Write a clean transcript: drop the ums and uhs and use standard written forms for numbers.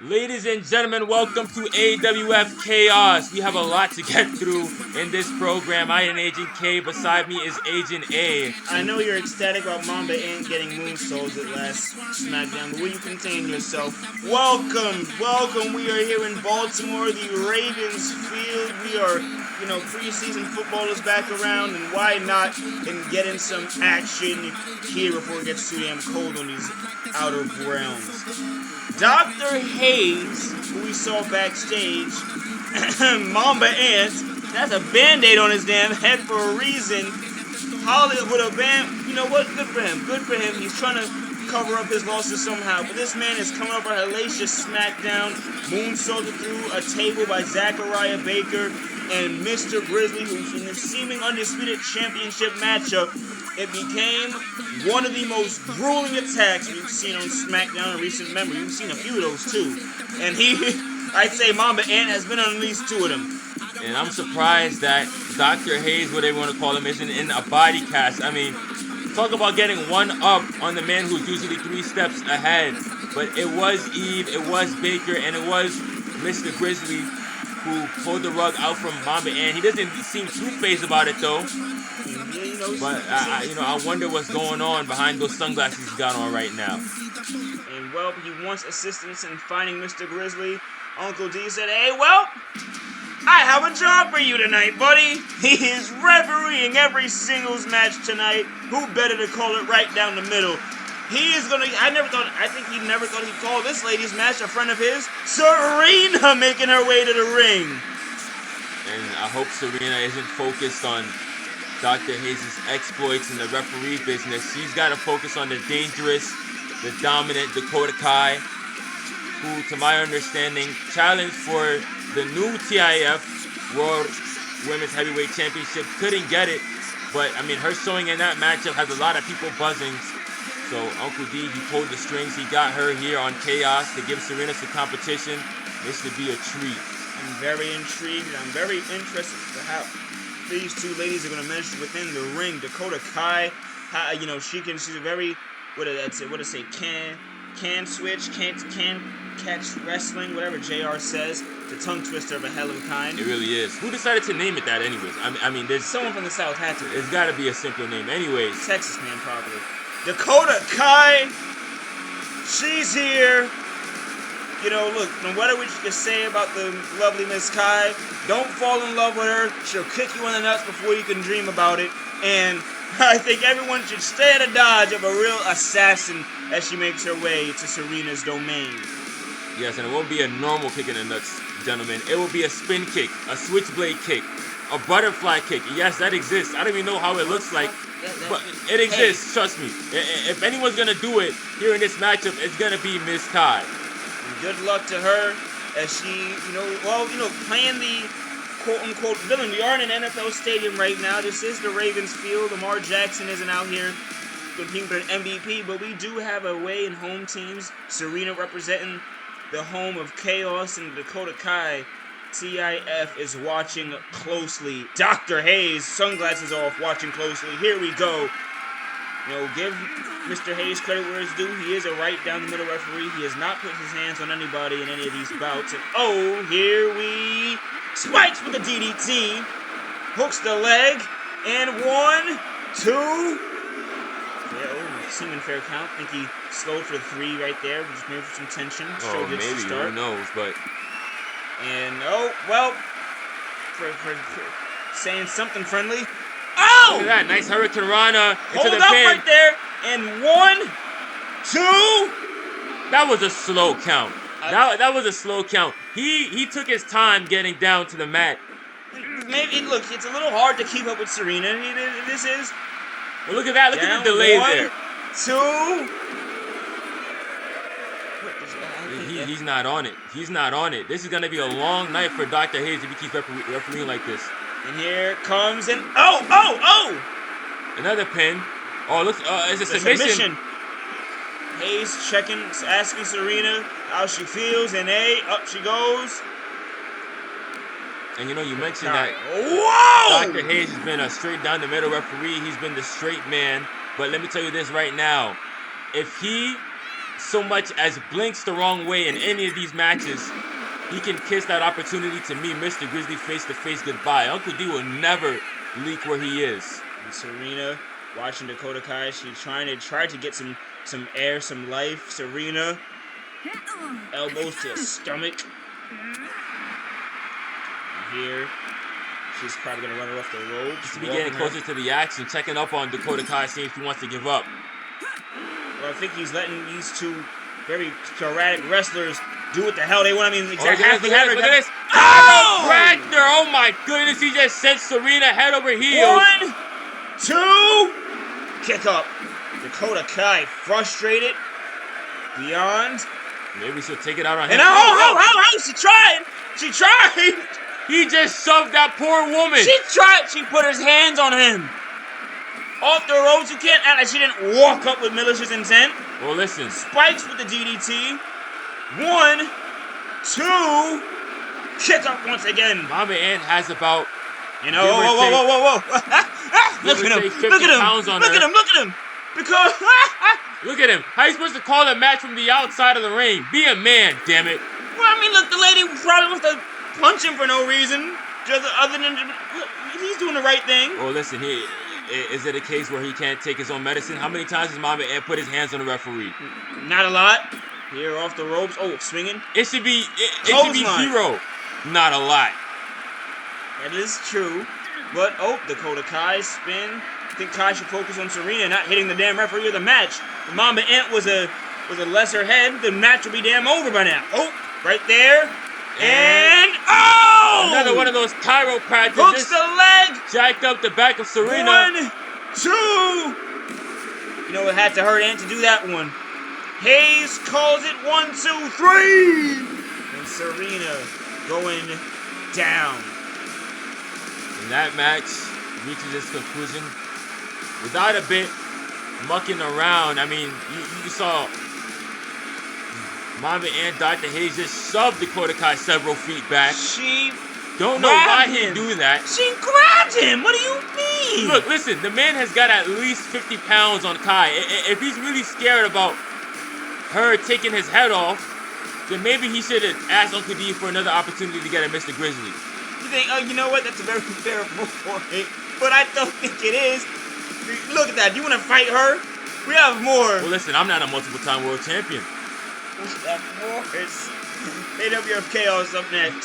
Ladies and gentlemen, welcome to AWF Chaos. We have a lot to get through in this program. I am Agent K. Beside me is Agent A. I know you're ecstatic about Mamba Ant getting moonsaults at last SmackDown, but will you contain yourself? Welcome. We are here in Baltimore, the Ravens field. We are, preseason football is back around, and why not and get in some action here before it gets too damn cold on these outer realms. Dr. Hayes, who we saw backstage, Mamba Ant, that's a band-aid on his damn head for a reason. Hollywood a band, you know what? Good for him. He's trying to cover up his losses somehow. But this man is coming up a hellacious SmackDown, moonsaulted through a table by Zachariah Baker and Mr. Grizzly, who's in the seeming undisputed championship matchup. It became one of the most grueling attacks we've seen on SmackDown in recent memory. We've seen a few of those too. And I'd say Mamba Ant has been on at least two of them. And I'm surprised that Dr. Hayes, whatever you want to call him, isn't in a body cast. I mean, talk about getting one up on the man who's usually 3 steps ahead. But it was Eve, it was Baker, and it was Mr. Grizzly who pulled the rug out from Mamba Ant. He doesn't seem too phased about it though. But I wonder what's going on behind those sunglasses he's got on right now. And well, he wants assistance in finding Mr. Grizzly. Uncle D said, "Hey, well, I have a job for you tonight, buddy." He is refereeing every singles match tonight. Who better to call it right down the middle? He is gonna. I think he never thought he'd call this ladies' match. A friend of his, Serena, making her way to the ring. And I hope Serena isn't focused on Dr. Hayes' exploits in the referee business. She's got to focus on the dangerous, the dominant Dakota Kai, who, to my understanding, challenged for the new TIF World Women's Heavyweight Championship. Couldn't get it, but I mean, her showing in that matchup has a lot of people buzzing. So Uncle D, he pulled the strings. He got her here on Chaos to give Serena some competition. This would be a treat. I'm very intrigued, and I'm very interested to how these two ladies are going to measure within the ring. Dakota Kai, she's a very, can switch, can catch wrestling, whatever JR says. It's a tongue twister of a hell of a kind. It really is. Who decided to name it that anyways? I mean, there's someone from the South had to. It's got to be a simpler name. Anyways. Texas man, probably. Dakota Kai, she's here. Look, no matter what you can say about the lovely Miss Kai, don't fall in love with her. She'll kick you in the nuts before you can dream about it. And I think everyone should stay at a dodge of a real assassin as she makes her way to Serena's domain. Yes, and it won't be a normal kick in the nuts, gentlemen. It will be a spin kick, a switchblade kick, a butterfly kick. Yes, that exists. I don't even know how it looks like, but it exists. Trust me. If anyone's going to do it here in this matchup, it's going to be Miss Kai. Good luck to her as she, playing the quote-unquote villain. We are in an NFL stadium right now. This is the Ravens field. Lamar Jackson isn't out here competing for an MVP, but we do have away and home teams. Serena representing the home of Chaos, and Dakota Kai, TIF, is watching closely. Dr. Hayes, sunglasses off, watching closely. Here we go. Give Mr. Hayes credit where it's due. He is a right down the middle referee. He has not put his hands on anybody in any of these bouts. And here we spikes with the DDT, hooks the leg, and 1, 2. Seeming fair count. I think he slowed for 3 right there, just maybe for some tension. Maybe, who knows, but. And for saying something friendly. Oh! Look at that, nice Hurricane Rana into Hold the up pin. right there, and 1, 2. That was a slow count. That was a slow count. He took his time getting down to the mat. Maybe it's a little hard to keep up with Serena. This is. Well, look at that. Look at the delay there. 2. He's not on it. He's not on it. This is gonna be a long night for Dr. Hayes if he keeps refereeing like this. And here comes an another pin. Oh, look, it's a submission. Hayes checking, asking Serena how she feels, and up she goes. And you mentioned that Dr. Hayes has been a straight down the middle referee. He's been the straight man. But let me tell you this right now. If he so much as blinks the wrong way in any of these matches, he can kiss that opportunity to meet Mr. Grizzly face-to-face goodbye. Uncle D will never leak where he is. And Serena watching Dakota Kai. She's trying to get some air, some life. Serena, elbows to the stomach. And here, she's probably going to run her off the ropes. Just to be getting closer to the action, checking up on Dakota Kai, seeing if he wants to give up. Well, I think he's letting these two very sporadic wrestlers do what the hell they want. I mean, exactly. Look at this. Oh! Ragnar, oh my goodness, he just sent Serena head over heels. 1, 2, kick up. Dakota Kai frustrated. Beyond. Maybe she'll take it out on him. And she tried. She tried. He just shoved that poor woman. She tried. She put her hands on him. Off the ropes. You can't act like she didn't walk up with malicious intent. Well, listen. Spikes with the DDT. 1, 2, kick up once again. Mama Ant has about, whoa. Look at him. Look at him. Look at him. Because look at him. How are you supposed to call a match from the outside of the ring? Be a man, damn it. Well, I mean, look, the lady probably wants to punch him for no reason. Just other than he's doing the right thing. Well, listen, is it a case where he can't take his own medicine? How many times has Mama Ant put his hands on the referee? Not a lot. Here off the ropes. Oh, swinging. It should be zero. Not a lot. That is true. But Dakota Kai spin. I think Kai should focus on Serena, not hitting the damn referee of the match. If Mamba Ant was a lesser head, the match would be damn over by now. Oh, right there. And another one of those chiropractors. Hooks the leg. Jacked up the back of Serena. 1, 2. You know it had to hurt Ant to do that one. Hayes calls it 1, 2, 3. And Serena going down. And that match reaches its conclusion without a bit mucking around. I mean, you saw Mama and Dr. Hayes just shoved Dakota Kai several feet back. She don't know why he'd do that. She grabbed him. What do you mean? Look, listen, the man has got at least 50 pounds on Kai. If he's really scared about her taking his head off, then maybe he should have asked Uncle D for another opportunity to get at Mr. Grizzly. You think, you know what? That's a very fair point. But I don't think it is. Look at that. Do you want to fight her? We have more. Well, listen, I'm not a multiple-time world champion. We have more. AWF Chaos up next.